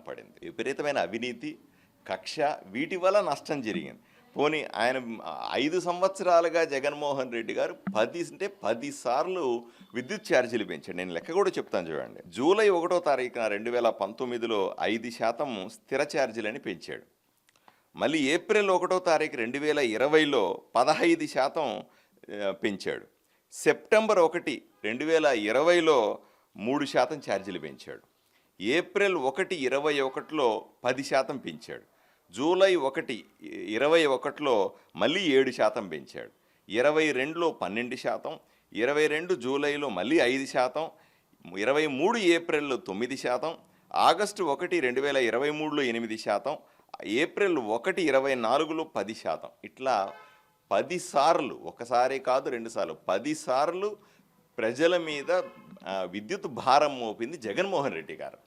పడింది. విపరీతమైన అవినీతి, కక్ష, వీటి వల్ల నష్టం జరిగింది. పోనీ ఆయన 5 సంవత్సరాలుగా జగన్మోహన్ రెడ్డి గారు 10 సార్లు విద్యుత్ ఛార్జీలు పెంచాడు. నేను లెక్క కూడా చెప్తాను చూడండి. జూలై 1వ తారీఖున 2019లో 5% స్థిర ఛార్జీలని పెంచాడు. మళ్ళీ ఏప్రిల్ 1వ తారీఖు 2020లో 15% పెంచాడు. సెప్టెంబర్ 1, 2020లో 3% ఛార్జీలు పెంచాడు. ఏప్రిల్ 1, 2021లో 10% పెంచాడు. జూలై 1, 2021లో మళ్ళీ 7% పెంచాడు. 22లో 12%, 22 జూలైలో మళ్ళీ 5%, 23 ఏప్రిల్లో 9%, ఆగస్టు 1, 2023లో 8%, ఏప్రిల్ 1, 2024లో 10%. ఇట్లా 10 సార్లు, ఒకసారి కాదు 2 సార్లు, 10 సార్లు ప్రజల మీద విద్యుత్ భారం మోపింది జగన్మోహన్ రెడ్డి గారు.